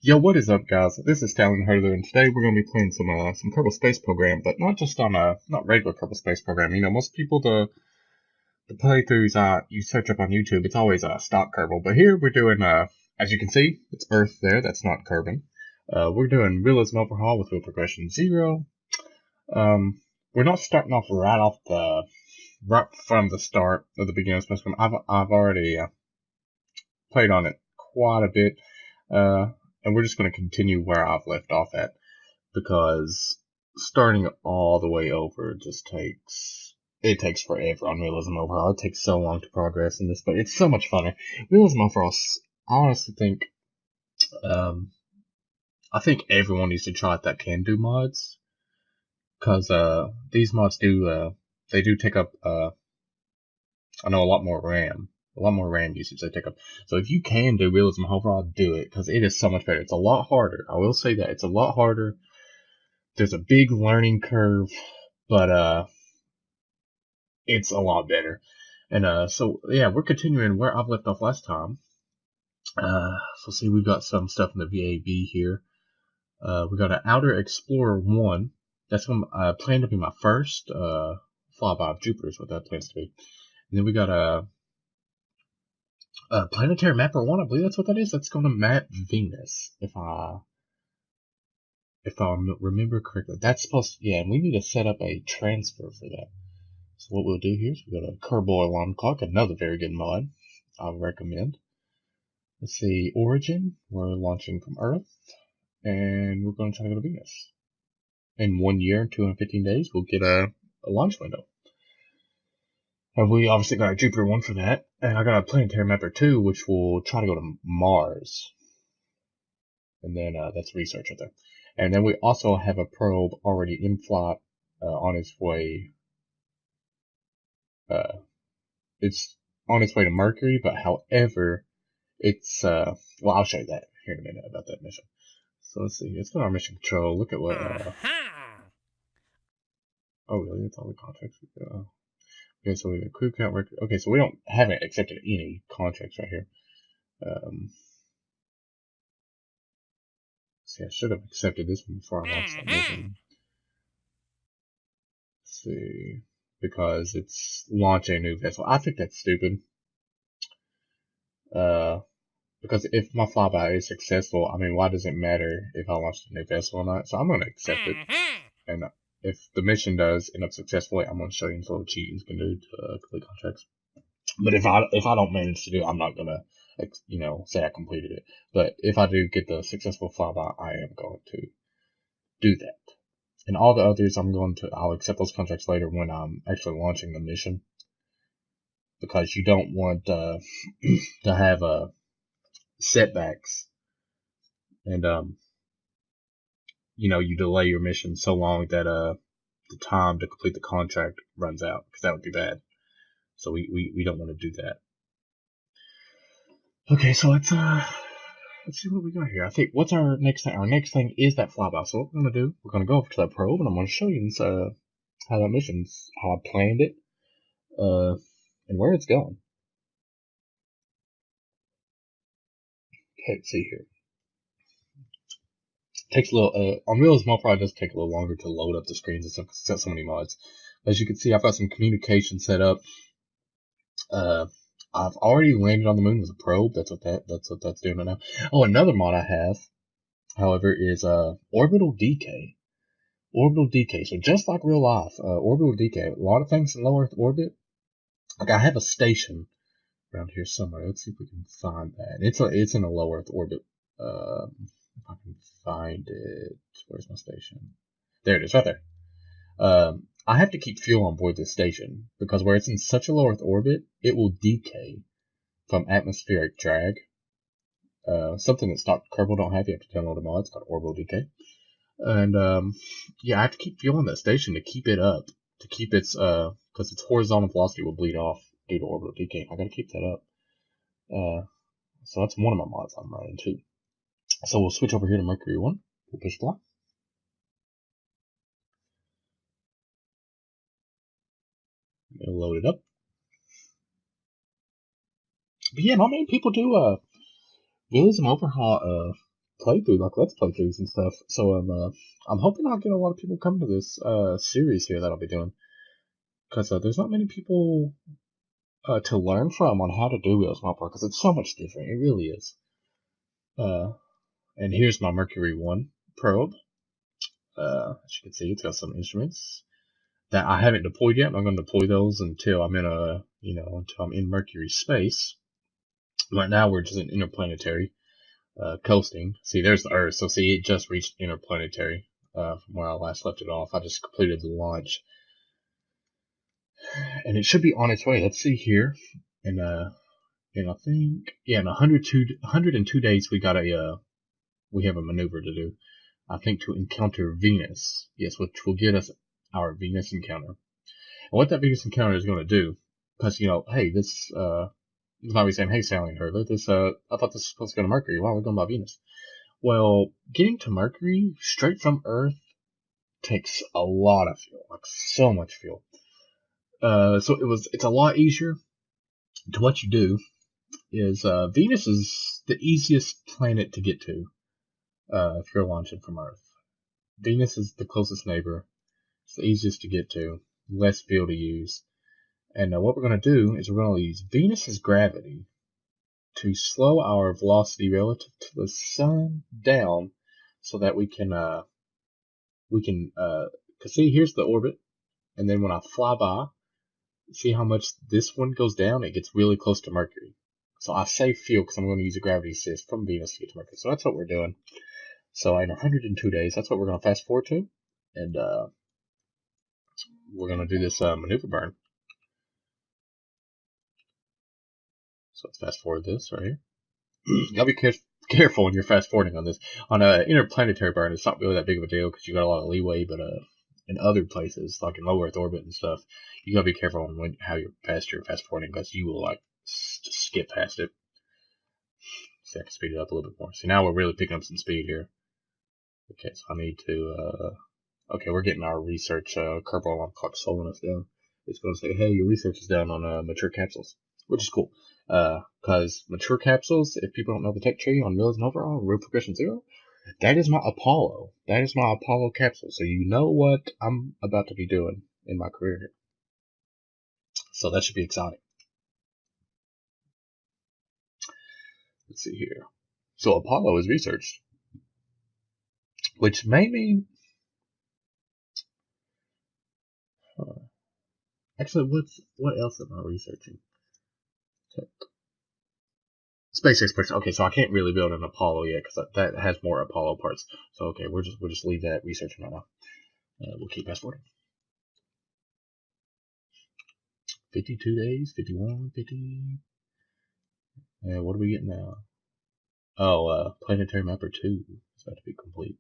Yo, what is up, guys? This is StallionHurdler, and today we're going to be playing some Kerbal Space Program, but not just on not regular Kerbal Space Program. You know, most people the playthroughs you search up on YouTube, it's always stock Kerbal, but here we're doing as you can see, it's Earth there. That's not Kerbin. We're doing Realism Overhaul with wheel progression 0. We're not starting off right from the start of the beginner space program. I've already played on it quite a bit. And we're just going to continue where I've left off at, because starting all the way over just takes forever on Realism Overhaul. It takes so long to progress in this, but it's so much funner. Realism Overhaul, I honestly think, I think everyone needs to try it that can do mods, because these mods they do take up I know a lot more RAM usage they take up. So if you can do Realism Overhaul, do it, because it is so much better. It's a lot harder. I will say that it's a lot harder. There's a big learning curve, but it's a lot better. And so yeah, we're continuing where I've left off last time. So see, we've got some stuff in the VAB here. We got an Outer Explorer 1. That's one planned to be my first flyby of Jupiter, is what that plans to be. And then we got a Planetary Mapper 1, I believe that's what that is. That's going to map Venus, if I remember correctly. That's supposed to, yeah, and we need to set up a transfer for that. So what we'll do here is we got a Kerbal alarm clock, another very good mod I would recommend. Let's see, Origin, we're launching from Earth, and we're going to try to go to Venus. In 1 year and 215 days, we'll get a launch window. And we obviously got a Jupiter 1 for that. And I got a Planetary Mapper 2, which will try to go to Mars. And then that's research right there. And then we also have a probe already in flight on its way. It's on its way to Mercury, but however, it's well, I'll show you that here in a minute about that mission. So let's see. Let's go to our mission control. Look at what. Oh, really? That's all the contracts we got. Okay, so we got crew count record. Okay, so we haven't accepted any contracts right here. See, I should have accepted this one before I launched that mission. Let's see, because it's launching a new vessel. I think that's stupid. Because if my flyby is successful, I mean, why does it matter if I launch a new vessel or not? So I'm going to accept it. And if the mission does end up successfully, I'm going to show you some little cheating you can do to complete contracts. But if I don't manage to do it, I'm not going to, say I completed it. But if I do get the successful flyby, I am going to do that. And all the others, I'll accept those contracts later when I'm actually launching the mission. Because you don't want to have setbacks. And, you delay your mission so long that the time to complete the contract runs out, because that would be bad. So we don't want to do that. Okay, so let's see what we got here. I think what's our next thing? Our next thing is that flyby. So what we're gonna do, we're gonna go over to that probe, and I'm gonna show you how that mission's, how I planned it, and where it's going. Okay, let's see here. Takes a little on Realism Overhaul, it does take a little longer to load up the screens and stuff because it's got so many mods. As you can see, I've got some communication set up. I've already landed on the moon with a probe. That's what that's doing right now. Oh, another mod I have, however, is orbital decay. Orbital decay. So just like real life, orbital decay. A lot of things in low Earth orbit. Like I have a station around here somewhere. Let's see if we can find that. It's in a low Earth orbit. If I can find it. Where's my station? There it is, right there. I have to keep fuel on board this station, because where it's in such a low Earth orbit, it will decay from atmospheric drag. Something that stock Kerbal don't have. You have to download a mod. It's called orbital decay. And yeah, I have to keep fuel on that station to keep it up, to keep its because its horizontal velocity will bleed off due to orbital decay. I gotta keep that up. So that's one of my mods I'm running too. So we'll switch over here to Mercury 1. We'll push fly. It'll load it up. But yeah, not many people do Realism Overhaul playthrough, like let's playthroughs and stuff. So I'm hoping I'll get a lot of people coming to this series here that I'll be doing, because there's not many people to learn from on how to do Realism Overhaul, because it's so much different. It really is. And here's my Mercury 1 probe. As you can see, it's got some instruments that I haven't deployed yet. I'm going to deploy those until I'm in until I'm in Mercury space. Right now we're just in interplanetary, coasting. See, there's the Earth. So see, it just reached interplanetary, from where I last left it off. I just completed the launch, and it should be on its way. Let's see here. And I think, yeah, in 102 days we got we have a maneuver to do. I think to encounter Venus. Yes, which will get us our Venus encounter. And what that Venus encounter is going to do, because, hey, this, you might be saying, hey, StallionHurdler, I thought this was supposed to go to Mercury. Why are we going by Venus? Well, getting to Mercury straight from Earth takes a lot of fuel, like so much fuel. So it's a lot easier. To what you do is, Venus is the easiest planet to get to, if you're launching from Earth. Venus is the closest neighbor. It's the easiest to get to, less fuel to use. And what we're going to do is we're going to use Venus's gravity to slow our velocity relative to the sun down, so that we can cause see, here's the orbit, and then when I fly by, see how much this one goes down? It gets really close to Mercury. So I save fuel because I'm going to use a gravity assist from Venus to get to Mercury. So that's what we're doing. So in 102 days, that's what we're going to fast forward to, and we're going to do this maneuver burn. So let's fast forward this right here. You gotta be careful when you're fast forwarding on this. On an interplanetary burn, it's not really that big of a deal because you got a lot of leeway, but in other places, like in low Earth orbit and stuff, you gotta be careful on how you're fast forwarding, because you will just skip past it. See, I can speed it up a little bit more. See, now we're really picking up some speed here. Okay, so I need to, okay, we're getting our research, Kerbal alarm clock slowing us down. It's going to say, hey, your research is down on mature capsules, which is cool. Because mature capsules, if people don't know the tech tree on Realism Overhaul, Real Progression 0, that is my Apollo. That is my Apollo capsule. So you know what I'm about to be doing in my career here. So that should be exciting. Let's see here. So Apollo is researched, which may mean, actually, what else am I researching? Tech. Space exploration. Okay, so I can't really build an Apollo yet because that has more Apollo parts. So okay, we'll just leave that researching right now. We'll keep fast forwarding. 52 days, 51, 50. And what are we getting now? Oh, Planetary Mapper 2 is about to be complete.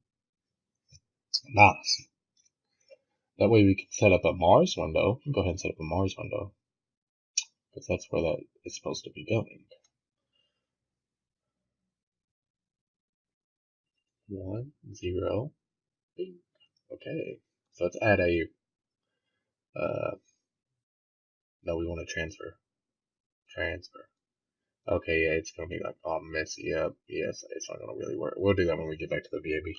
Nice. That way we can set up a Mars window. Go ahead and set up a Mars window, because that's where that is supposed to be going. 1, 0, bing. Okay, so let's add a, no, we want to transfer. Okay, yeah, it's gonna be like all messy up. Yes, it's not gonna really work. We'll do that when we get back to the VAB.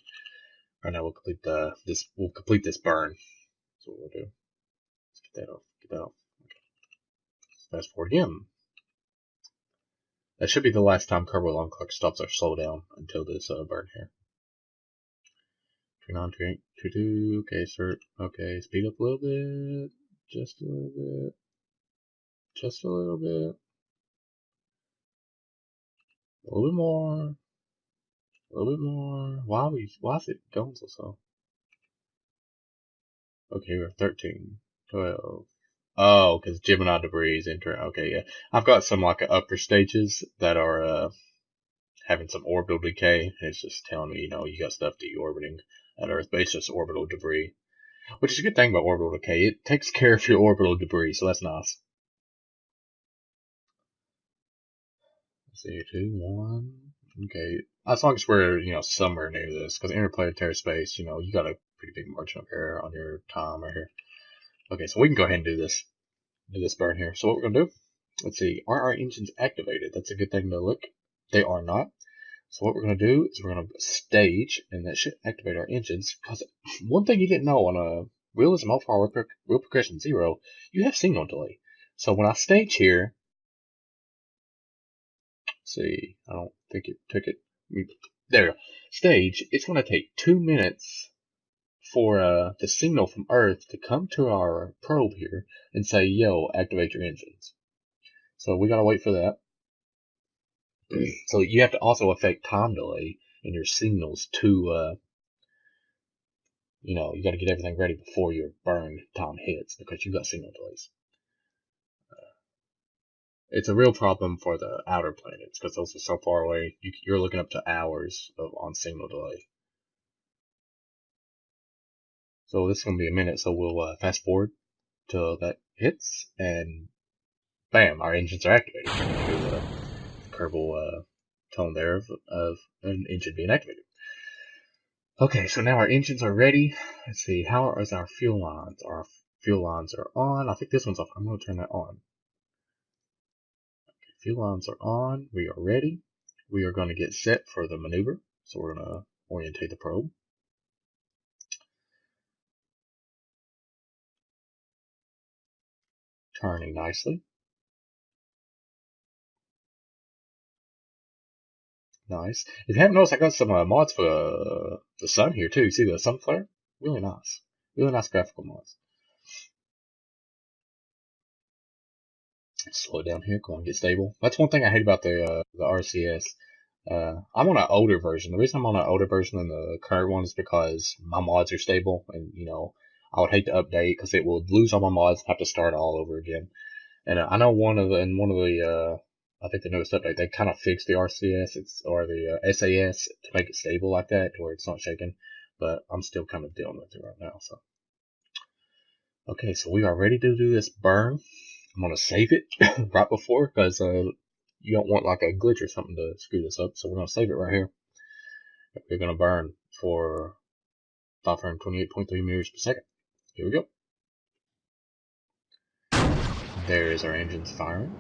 Right now we'll complete this burn. That's what we'll do. Let's get that off. Okay. Let's fast forward again. That should be the last time Kerbal alarm clock stops our slowdown until this burn here. Turn on, 2, okay, sir. Okay, speed up a little bit. Just a little bit. Just a little bit. A little bit more. A little bit more. Why is it going so slow? Okay, we're 13, 12. Oh, because Gemini debris is entering. Okay, yeah. I've got some like upper stages that are having some orbital decay. And it's just telling me, you got stuff deorbiting at Earth, but it's just orbital debris. Which is a good thing about orbital decay. It takes care of your orbital debris, so that's nice. Let's see, 2, 1. Okay. As long as we're, somewhere near this, because interplanetary space, you got a pretty big margin of error on your time right here. Okay, so we can go ahead and do this burn here. So what we're going to do, let's see, are our engines activated? That's a good thing to look. They are not. So what we're going to do is we're going to stage, and that should activate our engines. Because one thing you didn't know on a Realism Overhaul Real Progression 0, you have signal delay. So when I stage here, let's see, I don't think it took it. There we go. Stage, it's going to take 2 minutes for the signal from Earth to come to our probe here and say, yo, activate your engines. So we got to wait for that. So you have to also affect time delay in your signals to, you know, you got to get everything ready before your burn time hits because you got signal delays. It's a real problem for the outer planets because those are so far away. You're looking up to hours on signal delay. So this is going to be a minute, so we'll fast forward till that hits, and bam, our engines are activated. There's a Kerbal tone there of an engine being activated. Okay, so now our engines are ready. Let's see, how is our fuel lines? Our fuel lines are on. I think this one's off. I'm going to turn that on. Okay, fuel lines are on. We are ready. We are going to get set for the maneuver. So we're going to orientate the probe. Turning nicely. Nice. If you haven't noticed, I got some mods for the sun here too. See the sun flare? Really nice. Really nice graphical mods. Slow it down here. Go on, get stable. That's one thing I hate about the RCS. I'm on an older version. The reason I'm on an older version than the current one is because my mods are stable, and you know, I would hate to update because it would lose all my mods and have to start all over again. And I know one of the I think the newest update, they kind of fixed the RCS, or the SAS to make it stable like that, to where it's not shaking. But I'm still kind of dealing with it right now. So, okay, so we are ready to do this burn. I'm gonna save it right before, because you don't want like a glitch or something to screw this up. So we're gonna save it right here. We're gonna burn for 528.3 meters per second. Here we go. There's our engines firing.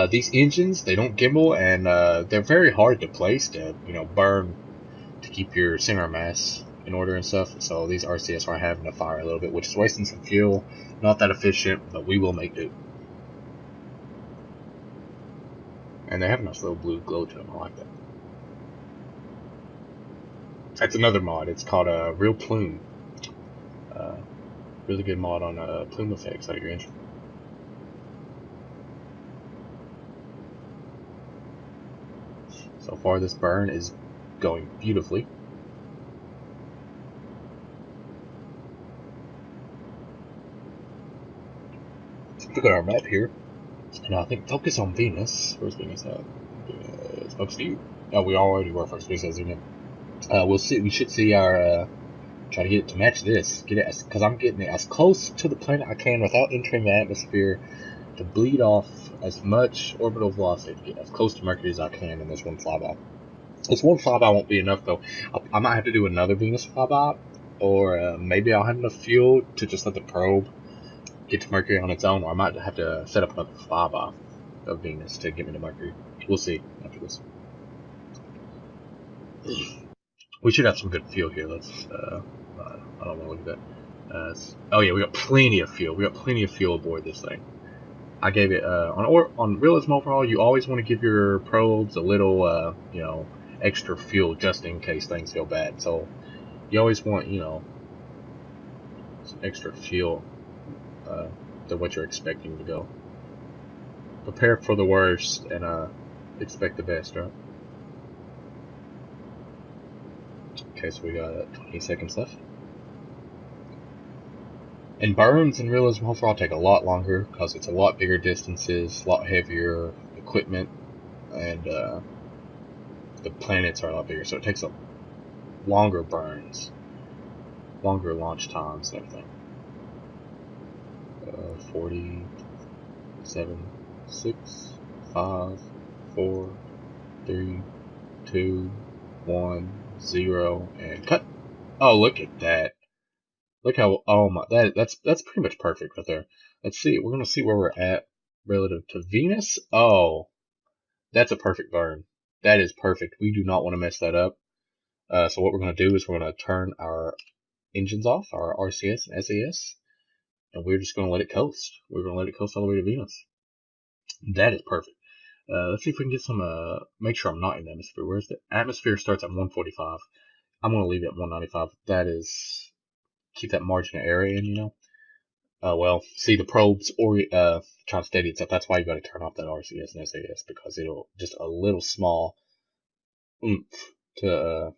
These engines, they don't gimbal, and they're very hard to place to, you know, burn to keep your center mass in order and stuff. So these RCS are having to fire a little bit, which is wasting some fuel. Not that efficient, but we will make do. And they have a nice little blue glow to them. I like that. That's another mod. It's called Real Plume. Really good mod on plume effects out of your engine. So far, this burn is going beautifully. Look at our map here. And I think focus on Venus. Where's Venus at? Venus. Focus view. Oh, we already were focus view, says again. We'll see. We should see our. Try to get it to match this. Get it, because I'm getting it as close to the planet I can without entering the atmosphere to bleed off as much orbital velocity to get as close to Mercury as I can in this one flyby. This one flyby won't be enough though. I might have to do another Venus flyby, or maybe I'll have enough fuel to just let the probe get to Mercury on its own, or I might have to set up another flyby of Venus to get me to Mercury. We'll see after this. We should have some good fuel here. Let's. I don't want to look at that. Oh yeah, we got plenty of fuel. We got plenty of fuel aboard this thing. I gave it on Realism Overhaul. You always want to give your probes a little, you know, extra fuel just in case things go bad. So you always want, you know, some extra fuel than what you're expecting to go. Prepare for the worst and expect the best, right? Okay, so we got 20 seconds left. And burns in Realism Overhaul take a lot longer because it's a lot bigger distances, a lot heavier equipment, and the planets are a lot bigger, so it takes a longer burns, longer launch times, and everything. 40, 7, 6, 5, 4, 3, 2, 1, 0, and cut. Oh, look at that. Look how, oh my, that's pretty much perfect right there. Let's see, we're gonna see where we're at relative to Venus. Oh, that's a perfect burn. That is perfect. We do not want to mess that up. So what we're going to do is we're going to turn our engines off, our RCS and SAS, and we're just going to let it coast. We're going to let it coast all the way to Venus. That is perfect. Let's see if we can get some, make sure I'm not in the atmosphere. Where's the atmosphere? Starts at 145. I'm going to leave it at 195. That is, keep that margin of error in, you know. Well, see, the probe's trying to steady itself. That's why you got to turn off that RCS and SAS, because it'll just a little small oomph to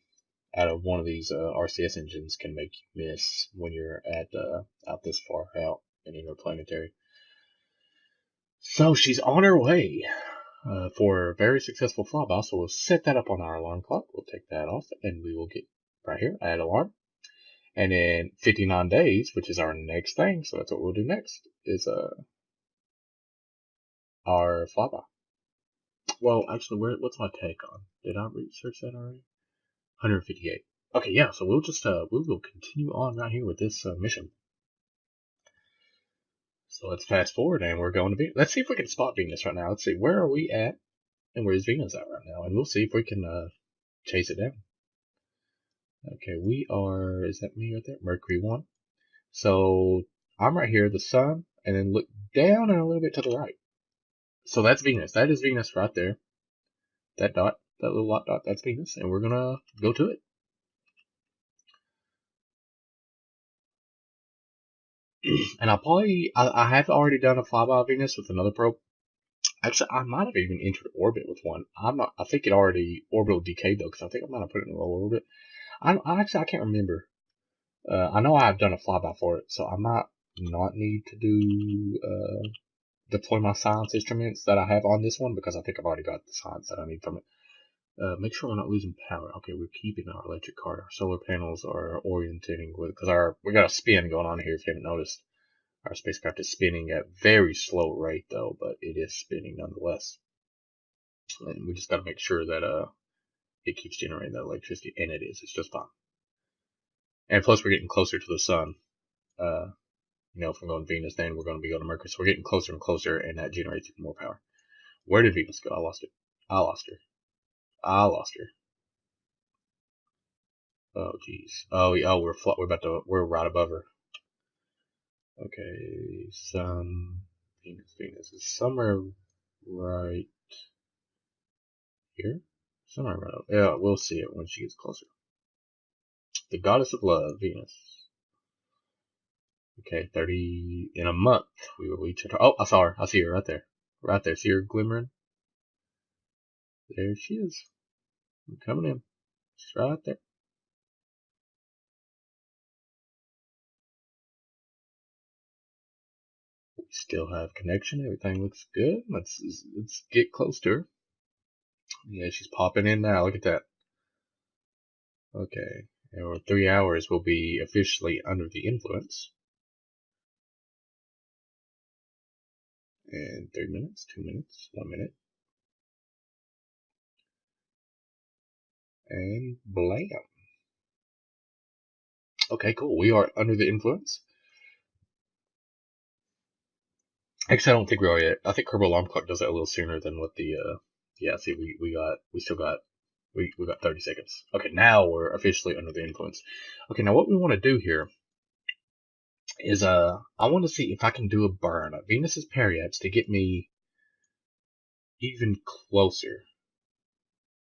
out of one of these RCS engines can make you miss when you're at out this far out in interplanetary. So she's on her way for a very successful flyby. So we'll set that up on our alarm clock. We'll take that off, and we will get right here, add alarm. And in 59 days, which is our next thing, so that's what we'll do next, is our flyby. Well, actually, what's my take on? Did I research that already? 158. Okay, yeah, so we'll just, we will continue on right here with this mission. So let's fast forward, and we're going to Venus. Let's see if we can spot Venus right now. Let's see, where are we at, and where's Venus at right now? And we'll see if we can chase it down. Okay, we are, is that me right there? Mercury 1. So I'm right here, the sun, and then look down and a little bit to the right. So that's Venus. That is Venus right there. That dot, that little dot, that's Venus, and we're gonna go to it. And I have already done a flyby of Venus with another probe. Actually, I might have even entered orbit with one. I think it already orbital decayed though, because I think I might have put it in low orbit. I can't remember. I know I've done a flyby for it, so I might not need to do deploy my science instruments that I have on this one, because I think I've already got the science that I need from it. Make sure we're not losing power. Okay, we're keeping our electric car. Our solar panels are orientating with, because we got a spin going on here. If you haven't noticed, our spacecraft is spinning at very slow rate though, but it is spinning nonetheless. And we just got to make sure that it keeps generating that electricity, and it is. It's just fine. And plus, we're getting closer to the sun. You know, if we're going to Venus, then we're going to be going to Mercury. So we're getting closer and closer, and that generates even more power. Where did Venus go? I lost it. I lost her. Oh, jeez. Oh, yeah, we're right above her. Okay, Sun, Venus is somewhere right here. Somewhere right up. Yeah, we'll see it when she gets closer. The goddess of love, Venus. Okay, 30 in a month. We will reach her. Oh, I saw her. I see her right there. Right there. See her glimmering? There she is. We're coming in. She's right there. We still have connection. Everything looks good. Let's get close to her. Yeah, she's popping in now. Look at that. Okay. In 3 hours, we'll be officially under the influence. And 3 minutes, 2 minutes, 1 minute. And blam. Okay, cool. We are under the influence. Actually, I don't think we are yet. I think Kerbal Alarm Clock does that a little sooner than what the, yeah, see, we got 30 seconds. Okay, now we're officially under the influence. Okay, now what we want to do here is, I want to see if I can do a burn of Venus's periapse to get me even closer.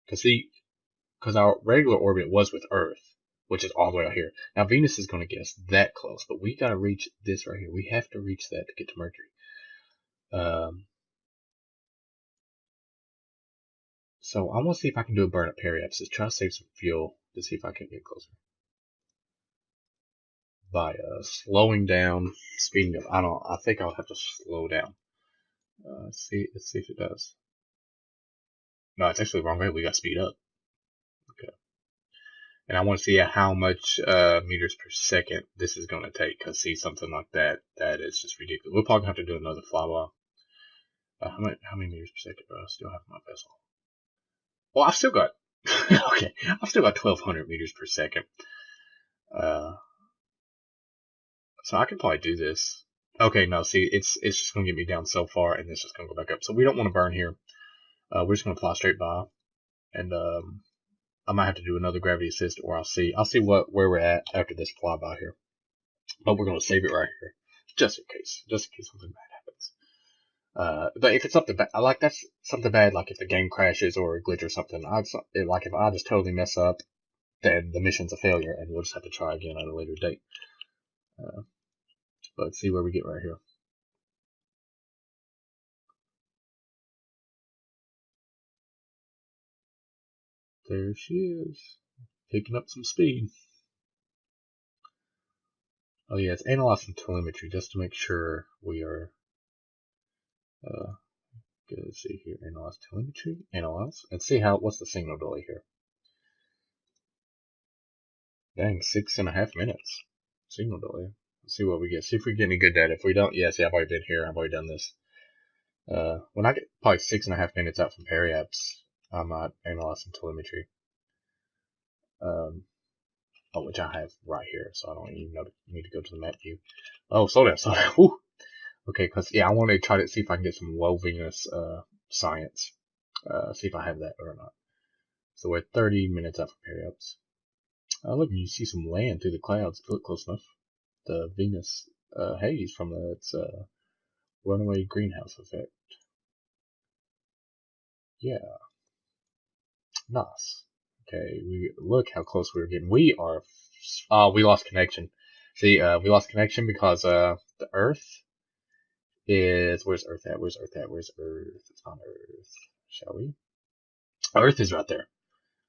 Because our regular orbit was with Earth, which is all the way out here. Now Venus is going to get us that close, but we got to reach this right here. We have to reach that to get to Mercury. So I want to see if I can do a burn at periapse. Just try to save some fuel to see if I can get closer by slowing down, speeding up. I think I'll have to slow down. Let's see if it does. No, it's actually the wrong way. We got speed up. Okay. And I want to see how much meters per second this is going to take. Because see, something like that is just ridiculous. We'll probably have to do another flyby. How many meters per second do I still have my vessel? Well, I've still got okay. I've still got 1,200 meters per second. So I could probably do this. Okay, no, see, it's just going to get me down so far, and it's just going to go back up. So we don't want to burn here. We're just going to fly straight by. and I might have to do another gravity assist, or I'll see where we're at after this flyby here. But we're gonna save it right here, just in case something bad happens. But if it's something bad, like that's something bad, like if the game crashes or a glitch or something, like if I just totally mess up, then the mission's a failure, and we'll just have to try again at a later date. But let's see where we get right here. There she is, picking up some speed. Oh yeah, it's analyze some telemetry just to make sure we are. Let's see here, analyze telemetry, analyze, and see what's the signal delay here. Dang, 6.5 minutes signal delay. Let's see what we get. See if we get any good data. If we don't, yeah, see, I've already been here. I've already done this. When I get probably 6.5 minutes out from Periapps, I might analyze some telemetry. Which I have right here, so I don't even need to go to the map view. Oh, slow down, slow down. Woo. Okay, because yeah, I want to try to see if I can get some low Venus science. See if I have that or not. So we're 30 minutes out from Periapps. Look, you see some land through the clouds if you look close enough. The Venus haze from its runaway greenhouse effect. Yeah, nice. Okay, look how close we were getting. We lost connection. See, we lost connection because the Earth is, where's Earth at? Where's Earth at? Where's Earth? It's on Earth. Shall we? Earth is right there.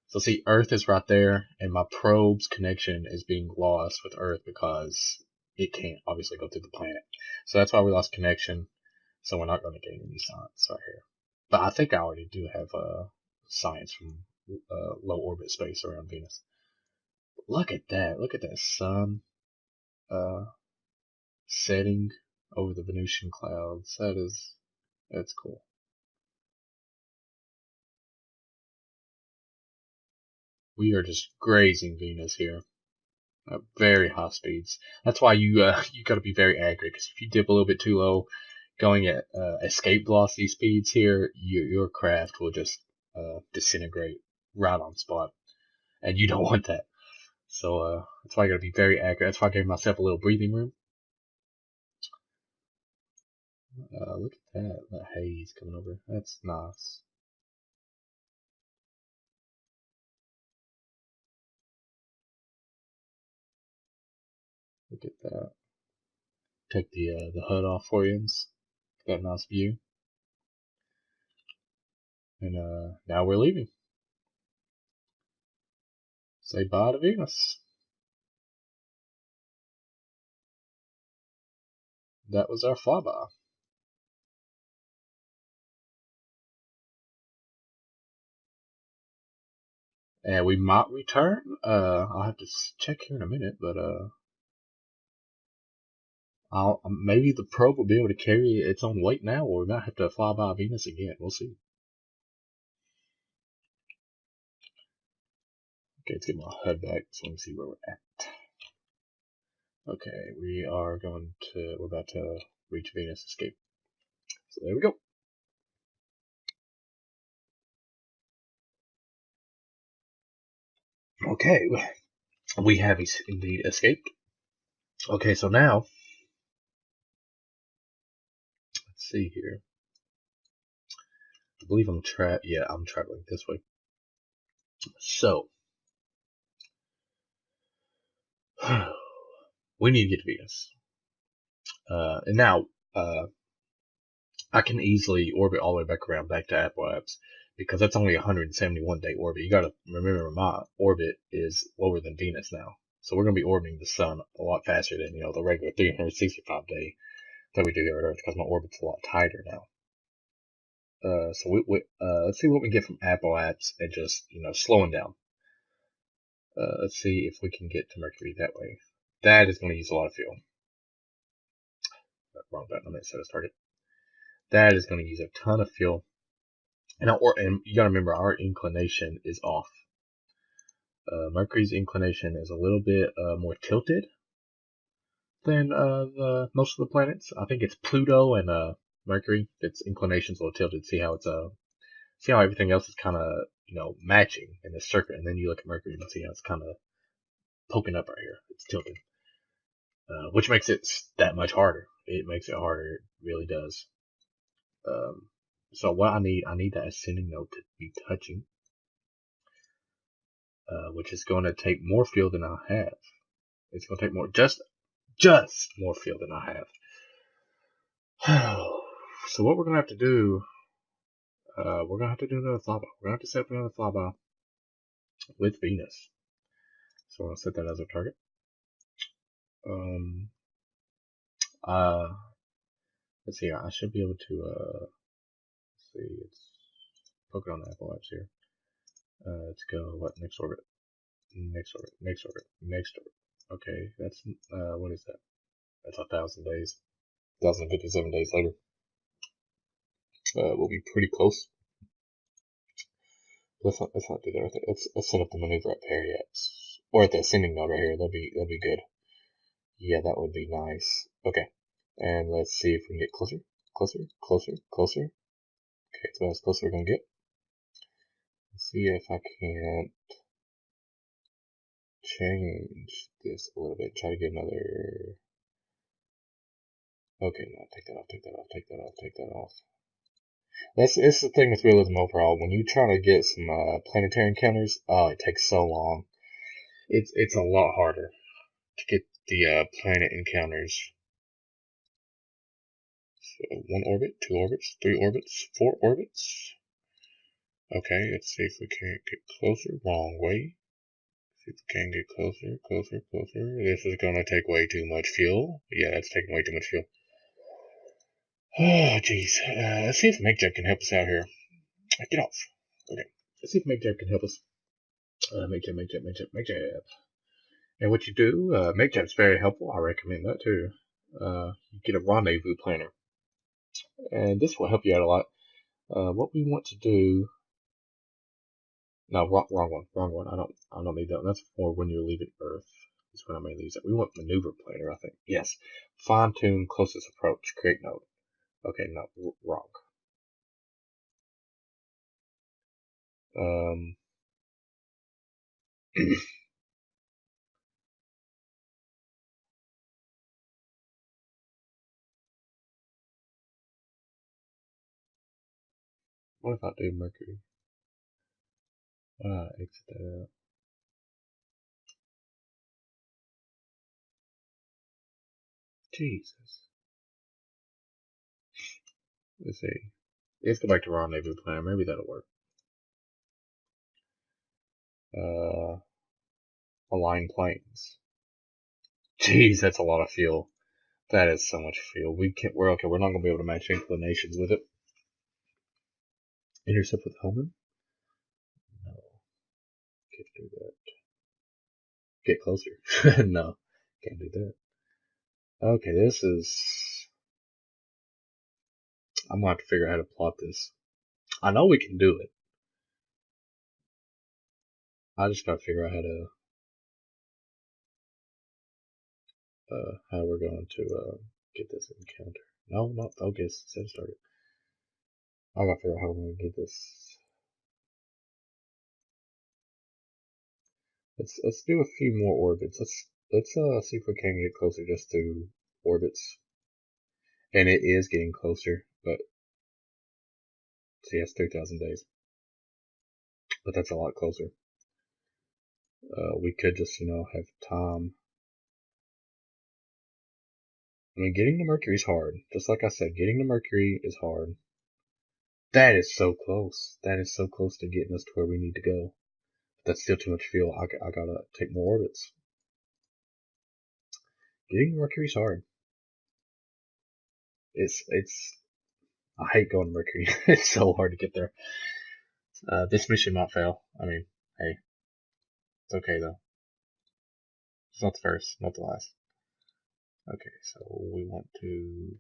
So see, Earth is right there, and my probe's connection is being lost with Earth because it can't obviously go through the planet. So that's why we lost connection. So we're not going to gain any science right here. But I think I already do have science from low orbit space around Venus. Look at that. Look at that sun setting over the Venusian clouds. That's cool. We are just grazing Venus here at very high speeds. That's why you got to be very accurate, because if you dip a little bit too low, going at escape velocity speeds here, your craft will just disintegrate right on spot, and you don't want that. So that's why I got to be very accurate. That's why I gave myself a little breathing room. Look at that haze coming over. That's nice. Look at that. Take the HUD off for you. Got a nice view. And now we're leaving. Say bye to Venus. That was our flyby. And we might return. I'll have to check here in a minute, but maybe the probe will be able to carry its own weight now, or we might have to fly by Venus again. We'll see. Okay, let's get my HUD back so we can see where we're at. Okay, we're about to reach Venus escape. So there we go. Okay, we have indeed escaped. Okay, so now, let's see here. I believe I'm traveling this way. So, we need to get to Venus. And now, I can easily orbit all the way back around, back to Appalaps, because that's only a 171-day orbit. You gotta remember, my orbit is lower than Venus now. So we're gonna be orbiting the sun a lot faster than, the regular 365-day that we do here on Earth, because my orbit's a lot tighter now. So let's see what we get from Appalaps and just, slowing down. Let's see if we can get to Mercury that way. That is going to use a lot of fuel. Wrong button. I'm going to set as target. That is going to use a ton of fuel. And you got to remember, our inclination is off. Mercury's inclination is a little bit more tilted than most of the planets. I think it's Pluto and Mercury. Its inclination's a little tilted. See how everything else is kind of matching in this circuit, and then you look at Mercury and see how it's kind of poking up right here. It's tilting, which makes it that much harder. It makes it harder. It really does. So what I need that ascending node to be touching, which is going to take more fuel than I have. It's going to take more, just more fuel than I have. So what we're going to have to do, we're going to have to do another flyby. We're going to have to set up another flyby with Venus. So we're going to set that as our target. Let's see. I should be able to. Let's see. It's poking on the Apple apps here. Let's go. What next orbit? Next orbit. Next orbit. Next orbit. Okay, that's what is that? That's 1,000 days. 1,057 days later. We'll be pretty close. Let's not do that right there. Let's set up the maneuver at Periax. Or at the ascending node right here. That'd be good. Yeah, that would be nice. Okay. And let's see if we can get closer. Closer. Okay, so that's close we're gonna get. Let's see if I can't change this a little bit. Try to get another. Okay, no, take that off. It's the thing with Realism Overhaul. When you try to get some planetary encounters, oh, it takes so long. It's a lot harder to get the planet encounters. So 1 orbit, 2 orbits, 3 orbits, 4 orbits. Okay, let's see if we can't get closer. Wrong way. See if we can get closer. This is gonna take way too much fuel. Yeah, that's taking way too much fuel. Oh, jeez. Let's see if MakeJab can help us out here. Get off. Okay. Let's see if MakeJab can help us. MakeJab. And what you do, MakeJab's very helpful. I recommend that too. You get a rendezvous planner. And this will help you out a lot. What we want to do. No, wrong one. I don't need that one. That's for when you're leaving Earth. Is when I may use that. We want maneuver planner, I think. Yes. Fine tune closest approach. Create node. Okay, no, wrong. What if I do Mercury? Exit that out. Jesus. Let's see. Let's go back to rendezvous planner. Maybe that'll work. Align planes. Jeez, that's a lot of fuel. That is so much fuel. We're okay. We're not gonna be able to match inclinations with it. Intercept with Homan? No. Can't do that. Get closer. No. Can't do that. Okay, this is. I'm gonna have to figure out how to plot this. I know we can do it. I just gotta figure out how we're going to get this encounter. No, not focus. Set started. I gotta figure out how we're gonna get this. Let's do a few more orbits. Let's see if we can get closer just to orbits. And it is getting closer, but see, that's 3,000 days. But that's a lot closer. We could just, have time. I mean, getting to Mercury is hard. Just like I said, getting to Mercury is hard. That is so close. That is so close to getting us to where we need to go. That's still too much fuel. I gotta take more orbits. Getting to Mercury is hard. I hate going to Mercury. It's so hard to get there. This mission might fail. I mean, hey, it's okay though. It's not the first, not the last. Okay, so we want to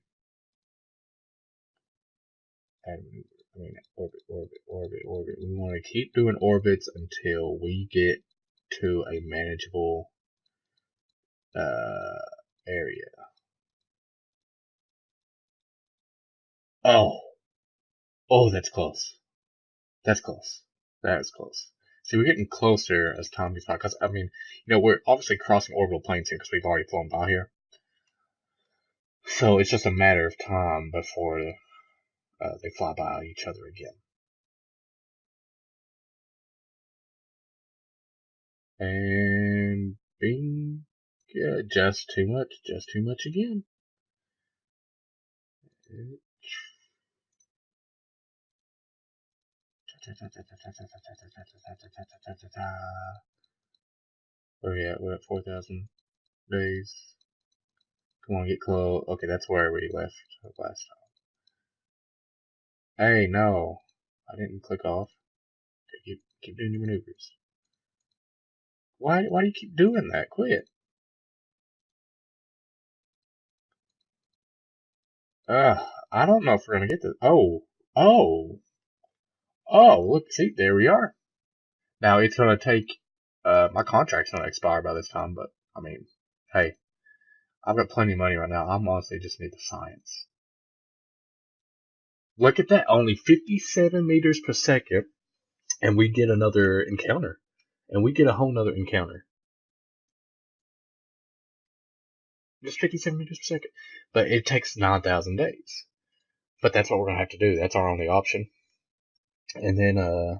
add maneuver. I mean, orbit. We want to keep doing orbits until we get to a manageable area. Oh, that's close. That's close. That is close. See, we're getting closer as time goes by, because, I mean, we're obviously crossing orbital planes here, because we've already flown by here. So it's just a matter of time before they fly by each other again. And bing, yeah, just too much again. Where are we at? We're at 4,000 days. Come on, get close. Okay, that's where we left last time. Hey, no. I didn't click off. Okay, keep doing your maneuvers. Why do you keep doing that? Quit. I don't know if we're gonna get this. Oh, look, see, there we are. Now, it's gonna take, my contract's gonna expire by this time, but, I mean, hey, I've got plenty of money right now. I honestly just need the science. Look at that, only 57 meters per second, and we get another encounter. And we get a whole nother encounter. Just 57 meters per second. But it takes 9,000 days. But that's what we're gonna have to do. That's our only option. And then, I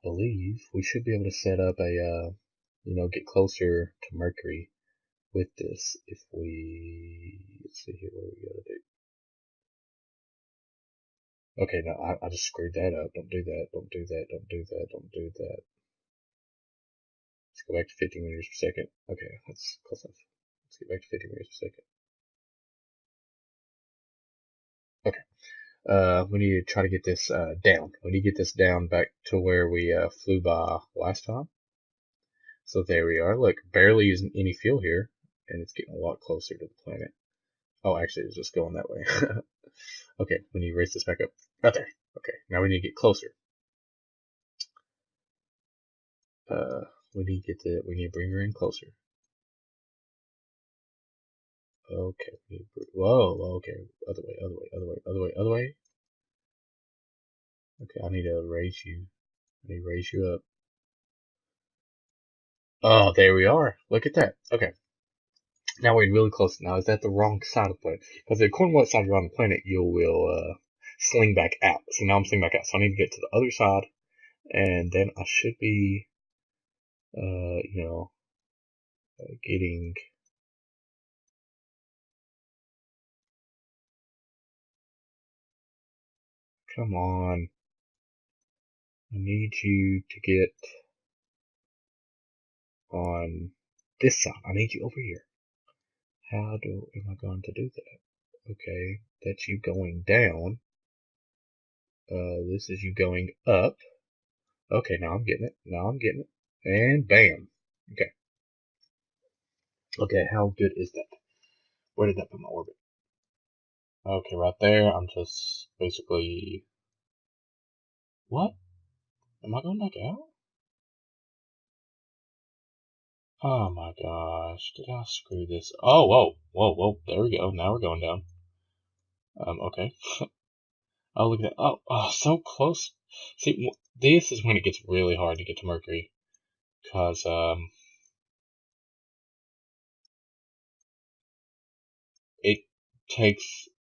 believe we should be able to set up a, get closer to Mercury with this if we, let's see here, what do we gotta do? Okay, no, I just screwed that up. Don't do that, don't do that, don't do that, don't do that. Let's go back to 50 meters per second. Okay, that's close enough. Let's get back to 50 meters per second. Okay. We need to try to get this, down. We need to get this down back to where we, flew by last time. So there we are. Look, barely using any fuel here, and it's getting a lot closer to the planet. Oh, actually, it's just going that way. Okay, we need to raise this back up. Right there. Okay, now we need to get closer. We need to bring her in closer. Okay, whoa, okay, other way. Okay, I need to raise you. I need to raise you up. Oh, there we are. Look at that. Okay. Now we're really close. Now, is that the wrong side of the planet? Because according to what side you're on the planet, you will, sling back out. So now I'm slinging back out. So I need to get to the other side. And then I should be, getting... Come on. I need you to get on this side. I need you over here. Am I going to do that? Okay, that's you going down. This is you going up. Okay, now I'm getting it. And bam. Okay. Okay, how good is that? Where did that put my orbit? Okay, right there. I'm just basically... What? Am I going back out? Oh my gosh, did I screw this? Oh, whoa, there we go. Now we're going down. Okay. Oh, look at that. Oh, so close. See, this is when it gets really hard to get to Mercury. Because,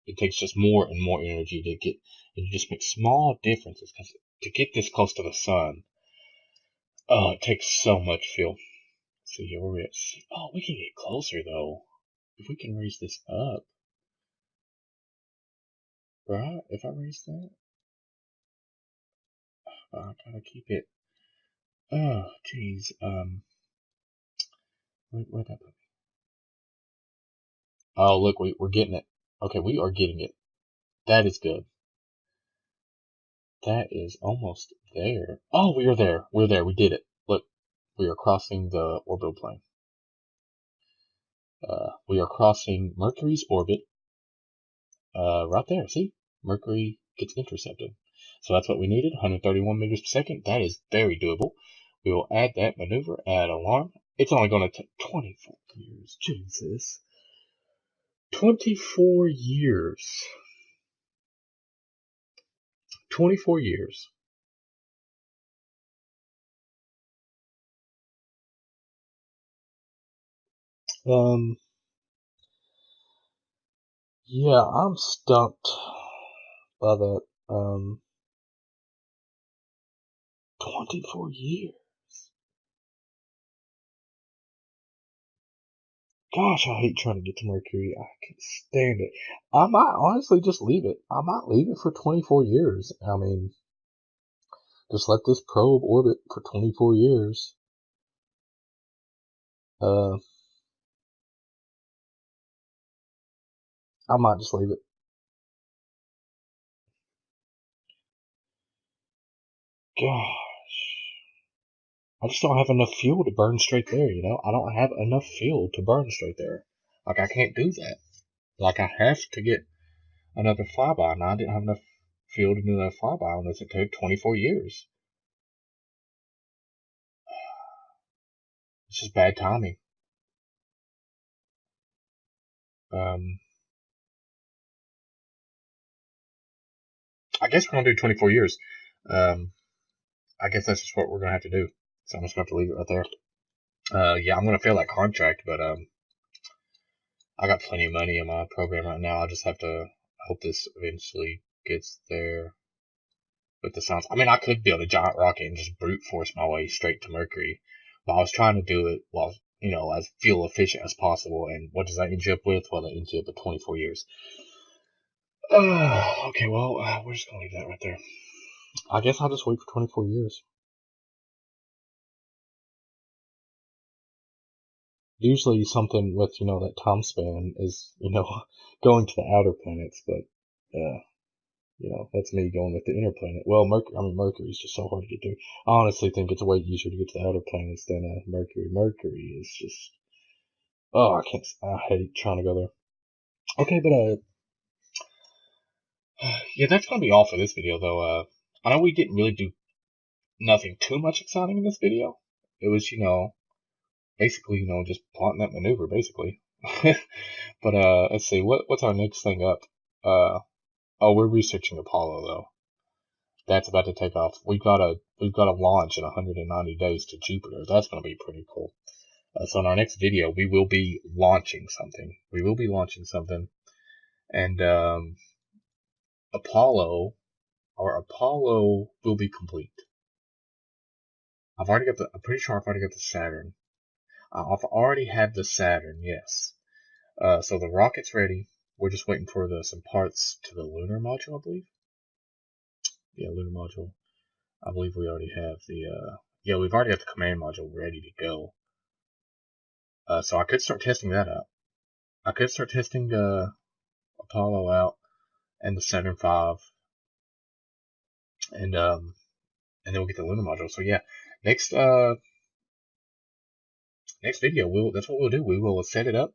it takes just more and more energy to get, and you just make small differences. Because to get this close to the sun, it takes so much fuel. Let's see here, where we at? Oh, we can get closer, though. If we can raise this up. Right? If I raise that? I gotta keep it. Oh, jeez. Where'd that put me? Oh, look, we're getting it. Okay, we are getting it. That is good. That is almost there. Oh, we are there. We're there. We did it. Look, we are crossing the orbital plane. We are crossing Mercury's orbit. Right there. See? Mercury gets intercepted. So that's what we needed. 131 meters per second. That is very doable. We will add that maneuver, add alarm. It's only going to take 24 years. Jesus. 24 years. 24 years. Yeah, I'm stumped by that. 24 years. Gosh, I hate trying to get to Mercury. I can't stand it. I might honestly just leave it. I might leave it for 24 years. I mean, just let this probe orbit for 24 years. I might just leave it. Gosh. I just don't have enough fuel to burn straight there, you know? I don't have enough fuel to burn straight there. Like, I can't do that. Like, I have to get another flyby, and I didn't have enough fuel to do another flyby unless it took 24 years. It's just bad timing. I guess we're gonna do 24 years. I guess that's just what we're gonna have to do. So I'm just gonna have to leave it right there. Yeah, I'm gonna fail that contract, but I got plenty of money in my program right now. I just have to hope this eventually gets there with the science. I mean, I could build a giant rocket and just brute force my way straight to Mercury, but I was trying to do it while, as fuel efficient as possible. And what does that end you up with? Well, that ends you up with 24 years. Okay, well, we're just gonna leave that right there. I guess I'll just wait for 24 years. Usually something with, that time span is, going to the outer planets, but, that's me going with the inner planet. Well, Mercury's just so hard to get to. I honestly think it's way easier to get to the outer planets than, Mercury. Mercury is just, I hate trying to go there. Okay, but, yeah, that's gonna be all for this video, though. I know we didn't really do nothing too much exciting in this video. It was, basically, just plotting that maneuver, basically. But let's see, what's our next thing up? We're researching Apollo though. That's about to take off. We've got a launch in 190 days to Jupiter. That's going to be pretty cool. So in our next video, we will be launching something. And Apollo will be complete. I'm pretty sure I've already got the Saturn. I've already had the Saturn, yes. So the rocket's ready. We're just waiting for some parts to the lunar module, I believe. Yeah, lunar module. I believe we already have we've already got the command module ready to go. So I could start testing that out. I could start testing Apollo out and the Saturn V, and then we'll get the lunar module. So yeah, next video that's what we'll do. We will set it up.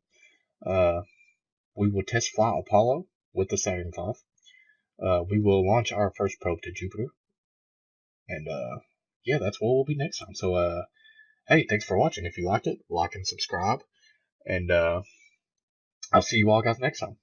We will test fly Apollo with the Saturn V. We will launch our first probe to Jupiter, and yeah, that's what will be next time. So hey, thanks for watching. If you liked it, like and subscribe, and I'll see you all guys next time.